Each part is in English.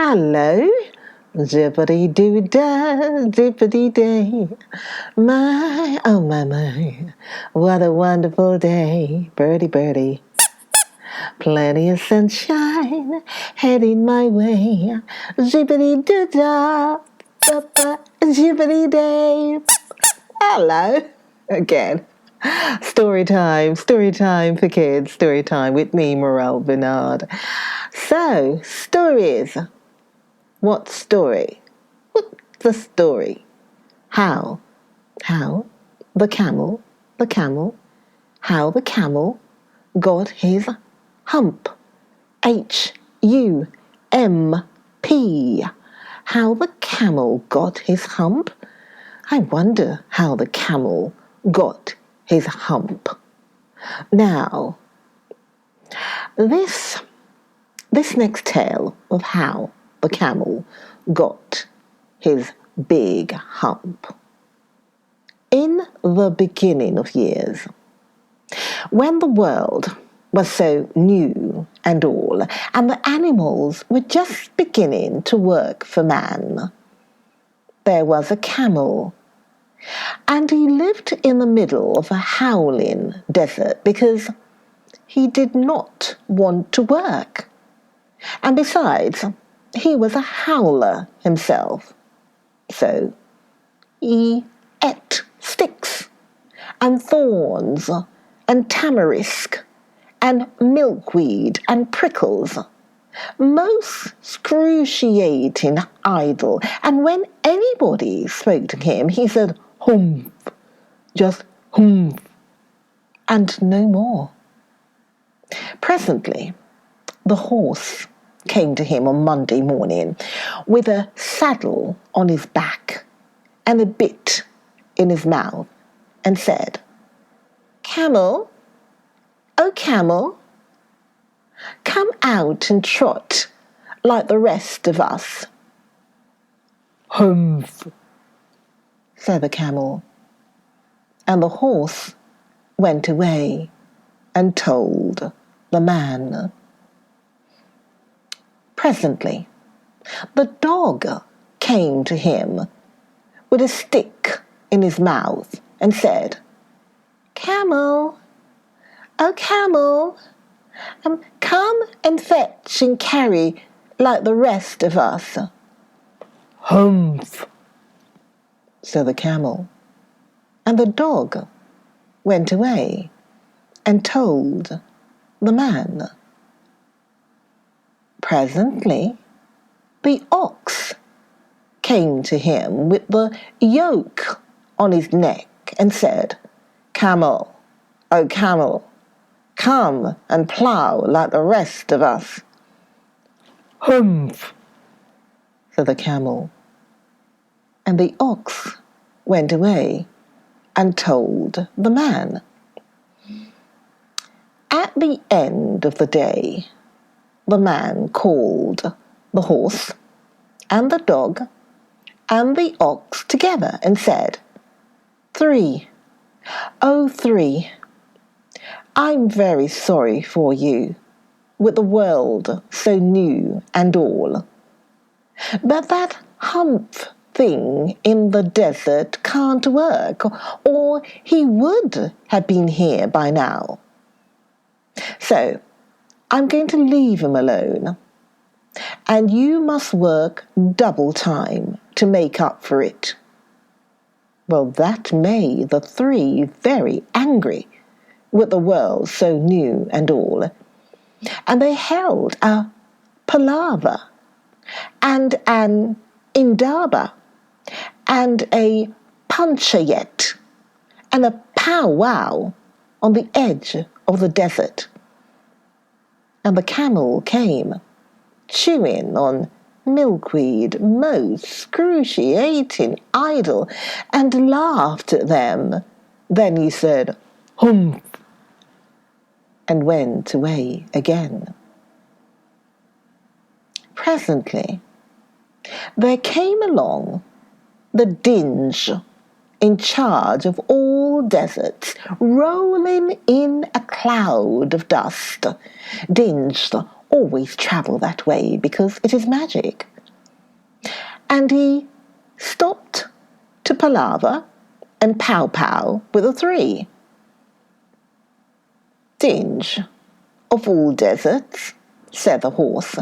Hello, zippity-doo-dah, zippity-day. My, oh my, what a wonderful day. Birdie, birdie. Plenty of sunshine heading my way. Zippity-doo-dah, zippity-day. Hello, again. Story time for kids, story time with me, Morel, Benard. So, stories. What story? What's the story? How? The camel, how the camel got his hump. H-U-M-P. How the camel got his hump? I wonder how the camel got his hump. Now, this next tale of how the camel got his big hump. In the beginning of years, when the world was so new and all, and the animals were just beginning to work for man, there was a camel, and he lived in the middle of a howling desert because he did not want to work. And besides, he was a howler himself. So he ate sticks and thorns and tamarisk and milkweed and prickles. Most excruciating idle. And when anybody spoke to him, he said, "Humph," just humph, and no more. Presently, the horse came to him on Monday morning with a saddle on his back and a bit in his mouth and said, "Camel, oh camel, come out and trot like the rest of us." "Humph," said the camel, and the horse went away and told the man. Presently, the dog came to him with a stick in his mouth and said, "Camel, oh camel, come and fetch and carry like the rest of us." "Humph," said the camel, and the dog went away and told the man. Presently, the ox came to him with the yoke on his neck and said, "Camel, oh camel, come and plough like the rest of us." "Humph," said the camel, and the ox went away and told the man. At the end of the day, the man called the horse and the dog and the ox together and said, "Three, oh three, I'm very sorry for you, with the world so new and all. But that hump thing in the desert can't work, or he would have been here by now. So I'm going to leave him alone, and you must work double time to make up for it." Well, that made the three very angry with the world so new and all, and they held a palaver and an indaba and a panchayat and a powwow on the edge of the desert. And the camel came, chewing on milkweed, most excruciating idle, and laughed at them. Then he said, "Humph," and went away again. Presently, there came along the dinge in charge of all deserts, rolling in a cloud of dust, dinged always travel that way because it is magic. And he stopped to palaver and pow-pow with the three. Dinge, of all deserts, said the horse,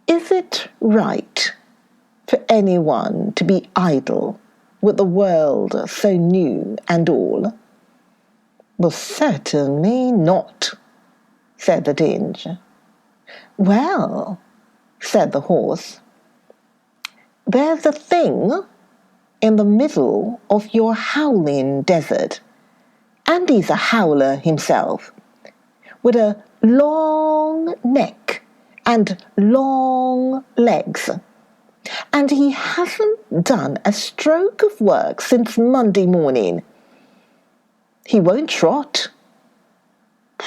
is it right for anyone to be idle with the world so new and all? Well, certainly not, said the Dinge. Well, said the horse, there's a thing in the middle of your howling desert, and he's a howler himself, with a long neck and long legs, and he hasn't done a stroke of work since Monday morning. He won't trot.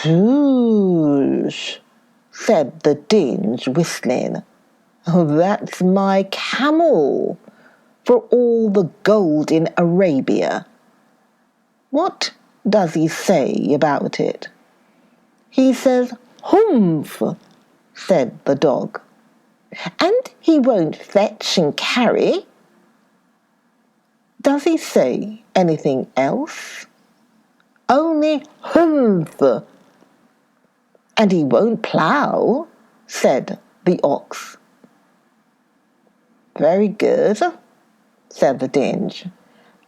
Whoosh, said the Dinge, whistling. Oh, that's my camel, for all the gold in Arabia. What does he say about it? He says, humph, said the dog. And he won't fetch and carry. Does he say anything else? Only humph. And he won't plough, said the ox. Very good, said the Dinge.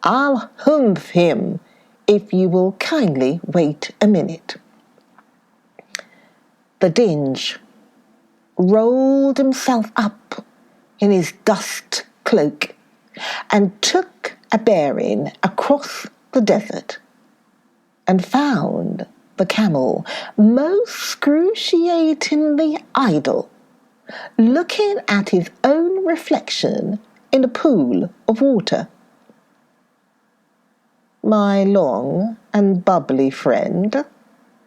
I'll humph him if you will kindly wait a minute. The Dinge rolled himself up in his dust cloak and took a bearing across the desert and found the camel most excruciatingly idle, looking at his own reflection in a pool of water. My long and bubbly friend,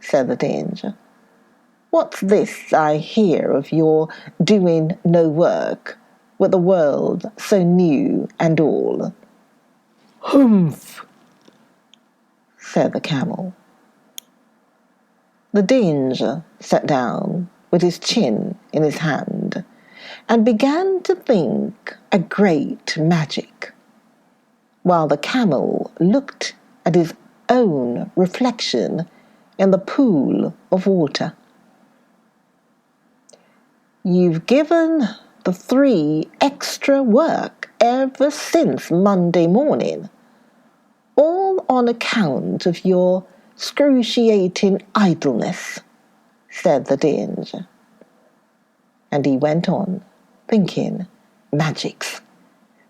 said the Dinge, what's this I hear of your doing no work with the world so new and all? Humph, said the camel. The Dinge sat down with his chin in his hand and began to think a great magic, while the camel looked at his own reflection in the pool of water. You've given the three extra work ever since Monday morning, all on account of your excruciating idleness, said the Dinge. And he went on, thinking magics,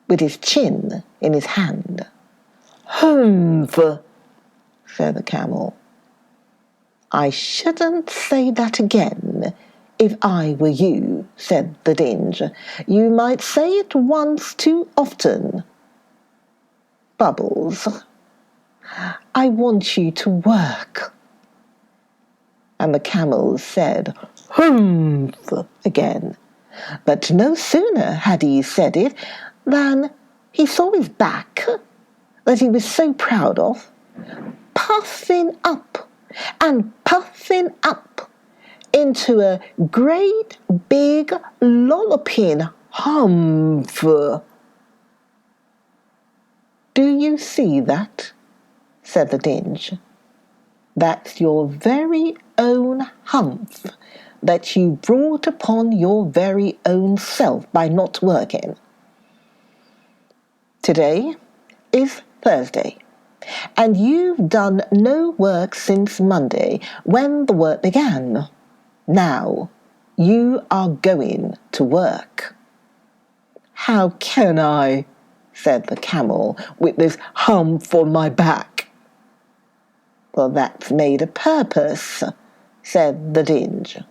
with his chin in his hand. Humph, said the camel. I shouldn't say that again if I were you, said the Dinge. You might say it once too often. Bubbles, I want you to work. And the camel said, humph, again. But no sooner had he said it than he saw his back, that he was so proud of, puffing up and puffing up into a great big lolloping humph. Do you see that? Said the Dinge. That's your very own humph that you brought upon your very own self by not working. Today is Thursday, and you've done no work since Monday, when the work began. Now you are going to work. How can I? Said the camel, with this hump on my back. Well, that's made a purpose, said the Dinge.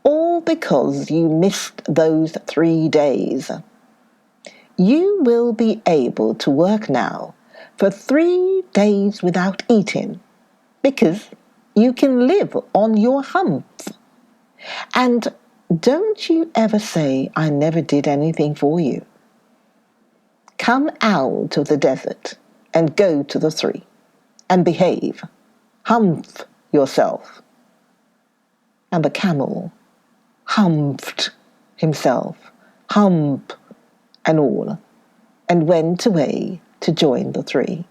All because you missed those 3 days. You will be able to work now for 3 days without eating, because you can live on your hump. And don't you ever say I never did anything for you. Come out of the desert and go to the 3 and behave. Humph yourself. And the camel humped himself, hump and all, and went away to join the three.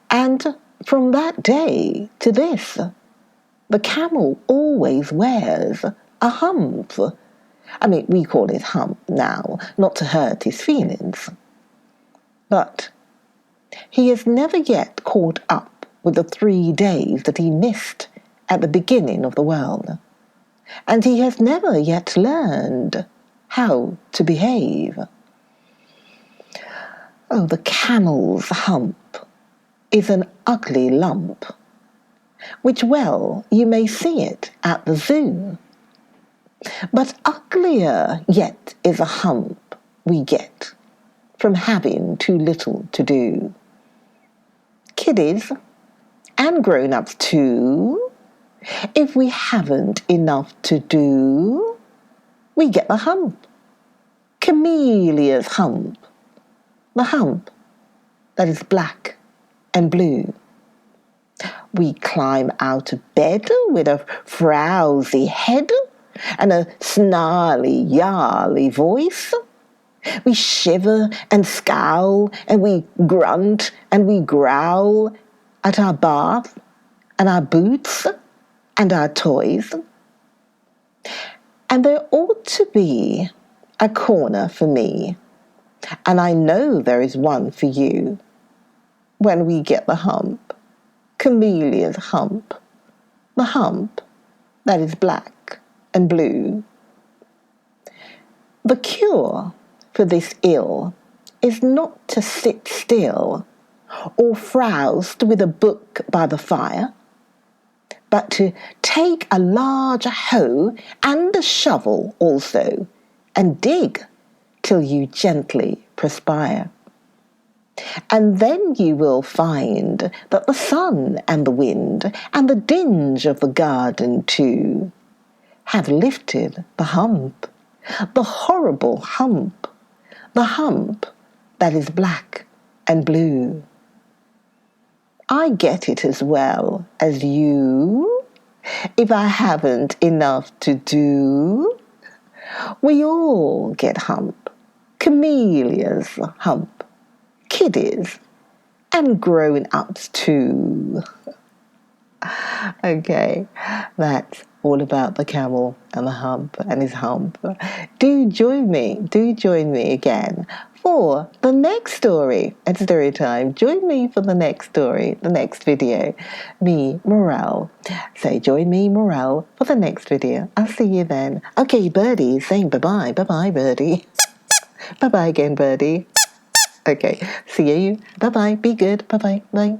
And from that day to this, the camel always wears a hump. I mean, we call it hump now, not to hurt his feelings. But he has never yet caught up with the 3 days that he missed at the beginning of the world. And he has never yet learned how to behave. Oh, the camel's hump is an ugly lump, which, well, you may see it at the zoo. But uglier yet is a hump we get from having too little to do. Kiddies, and grown-ups too, if we haven't enough to do, we get the hump. Camellia's hump. The hump that is black and blue. We climb out of bed with a frowsy head and a snarly, yarly voice. We shiver and scowl and we grunt and we growl at our bath and our boots and our toys. And there ought to be a corner for me, and I know there is one for you, when we get the hump, Camellia's hump, the hump that is black and blue. The cure for this ill is not to sit still or frowsed with a book by the fire, but to take a large hoe and a shovel also, and dig till you gently perspire. And then you will find that the sun and the wind and the dinge of the garden too have lifted the hump, the horrible hump, the hump that is black and blue. I get it as well as you. If I haven't enough to do, we all get hump, Camellia's hump, kiddies, and grown-ups too. Okay, that's all about the camel and the hump and his hump. Do join me again for the next story at story time. Join me for the next story, the next video. Me, Morel. So join me, Morel, for the next video. I'll see you then. Okay, Birdie, saying bye-bye. Bye-bye, Birdie. Bye-bye again, Birdie. Okay, see you. Bye-bye. Be good. Bye-bye. Bye.